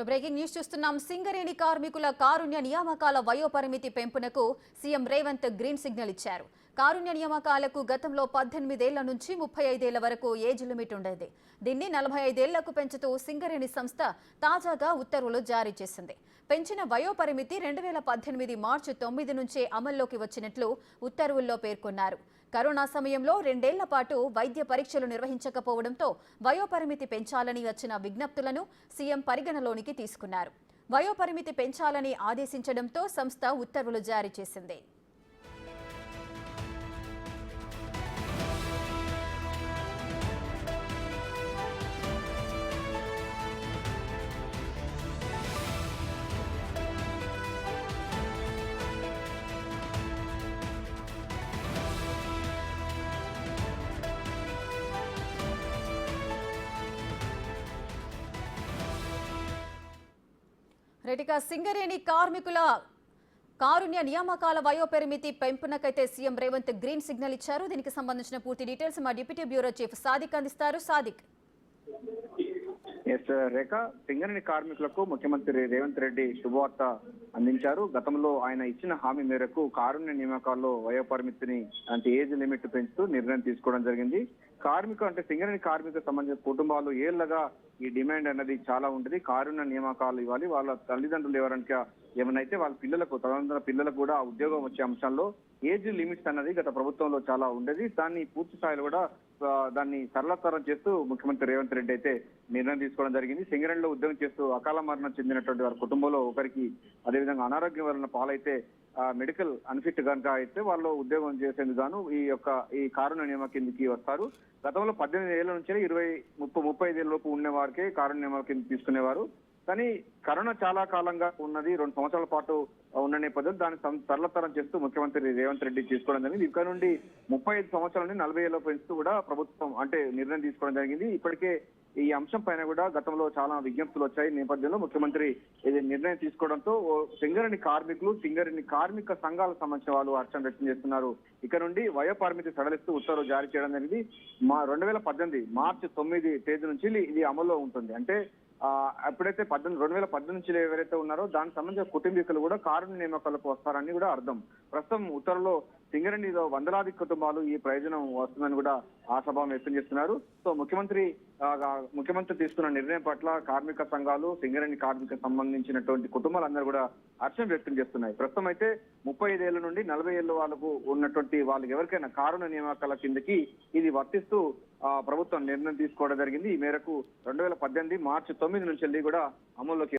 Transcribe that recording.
Breaking news చూస్తున్నాం. సింగరేణి కార్మికుల కారుణ్య నియామకాల వయోపరిమితి పెంపునకు సీఎం రేవంత్ గ్రీన్ సిగ్నల్ ఇచ్చారు. కారుణ్య నియామకాలకు గతంలో 18 ఏళ్ల నుంచి 35 ఏళ్ల వరకు ఏజ్ లిమిట్ ఉండేది. దీన్ని 45 ఏళ్లకు పెంచుతూ సింగరేణి సంస్థ తాజాగా ఉత్తర్వులు జారీ చేసింది. పెంచిన వయోపరిమితి 2018 మార్చి 9 నుంచే అమల్లోకి వచ్చినట్లు ఉత్తర్వుల్లో పేర్కొన్నారు. కరోనా సమయంలో 2 ఏళ్ల పాటు వైద్య పరీక్షలు నిర్వహించకపోవడంతో వయోపరిమితి పెంచాలని వచ్చిన విజ్ఞప్తులను సీఎం పరిగణలోనికి తీసుకున్నారు. వయోపరిమితి పెంచాలని ఆదేశించడంతో సంస్థ ఉత్తర్వులు జారీ చేసింది. రెటిక సింగరేణి కార్మికుల కారుణ్య నియామకాల వయోపరిమితి పెంపునకైతే సీఎం రేవంత్ గ్రీన్ సిగ్నల్ ఇచ్చారు. దీనికి సంబంధించిన పూర్తి డీటెయిల్స్ మా డిప్యూటీ బ్యూరో చీఫ్ సాదిక్ అందిస్తారు. సాదిక్. రేఖ, సింగరేణి కార్మికులకు ముఖ్యమంత్రి రేవంత్ రెడ్డి శుభవార్త అందించారు. గతంలో ఆయన ఇచ్చిన హామీ మేరకు కారుణ్య నియామకాల్లో వయోపరిమితిని అంటే ఏజ్ లిమిట్ పెంచుతూ నిర్ణయం తీసుకోవడం జరిగింది. సింగరేణి కార్మిక సంబంధించిన కుటుంబాలు ఏళ్లగా ఈ డిమాండ్ అనేది చాలా ఉంటుంది. కారుణ్య నియామకాలు ఇవ్వాలి, వాళ్ళ తల్లిదండ్రులు ఎవరైనా ఏమనైతే వాళ్ళ పిల్లలకు తదనంతర పిల్లలకు కూడా ఉద్యోగం వచ్చే అంశాల్లో ఏజ్ లిమిట్స్ అన్నది గత ప్రభుత్వంలో చాలా ఉండేది. దాన్ని పూర్తి స్థాయిలో కూడా దాన్ని సరళతరం చేస్తూ ముఖ్యమంత్రి రేవంత్ రెడ్డి అయితే నిర్ణయం తీసుకోవడం జరిగింది. సింగరేణిలో ఉద్యోగం చేస్తూ అకాల మరణం చెందినటువంటి వారి కుటుంబంలో ఒకరికి అదేవిధంగా అనారోగ్యం వలన పాలైతే మెడికల్ అన్ఫిట్ కనుక అయితే వాళ్ళు ఉద్యోగం చేసేందుకు గాను ఈ కారుణ్య నియామకం కిందకి వస్తారు. గతంలో 18 ఏళ్ల నుంచి 35 ఏళ్ళ లోపు ఉన్న వారికే కారుణ్య నియామకం కింద తీసుకునేవారు. కానీ కరోనా చాలా కాలంగా ఉన్నది, 2 సంవత్సరాల పాటు ఉన్న నేపథ్యంలో దాన్ని సరళతరం చేస్తూ ముఖ్యమంత్రి రేవంత్ రెడ్డి తీసుకోవడం జరిగింది. ఇక్కడ నుండి 35 సంవత్సరాల నుండి 40 ఏళ్ళ పెంచుతూ కూడా ప్రభుత్వం నిర్ణయం తీసుకోవడం జరిగింది. ఇప్పటికే ఈ అంశం పైన కూడా గతంలో చాలా విజ్ఞప్తులు వచ్చాయి. నేపథ్యంలో ముఖ్యమంత్రి ఇది నిర్ణయం తీసుకోవడంతో సింగరేణి కార్మికులు, సింగరేణి కార్మిక సంఘాలకు సంబంధించిన వాళ్ళు హర్షం వ్యక్తం చేస్తున్నారు. ఇక్కడ నుండి వయోపరిమితి సడలిస్తూ ఉత్తర్వులు జారీ చేయడం జరిగింది. 2018 మార్చి 9 తేదీ నుంచి ఇది అమల్లో ఉంటుంది. అంటే ఎప్పుడైతే 2018 నుంచి ఎవరైతే ఉన్నారో దానికి సంబంధించిన కుటుంబీకులు కూడా కారుణ్య నియామకాలకు వస్తారని కూడా అర్థం. ప్రస్తుతం ఉత్తర్వులో సింగరేణిలో వందలాది కుటుంబాలు ఈ ప్రయోజనం వస్తుందని కూడా ఆశాభావం వ్యక్తం చేస్తున్నారు. సో ముఖ్యమంత్రి తీసుకున్న నిర్ణయం పట్ల కార్మిక సంఘాలు, సింగరేణి కార్మిక సంబంధించినటువంటి కుటుంబాలందరూ కూడా హర్షం వ్యక్తం చేస్తున్నాయి. ప్రస్తుతం అయితే 35 ఏళ్ల నుండి 40 ఏళ్ళ వాళ్ళకు ఉన్నటువంటి వాళ్ళకి ఎవరికైనా కారుణ్య నియామకాల కిందకి ఇది వర్తిస్తూ ప్రభుత్వం నిర్ణయం తీసుకోవడం జరిగింది. ఈ మేరకు 2018 మార్చి 9 నుంచి కూడా అమల్లోకి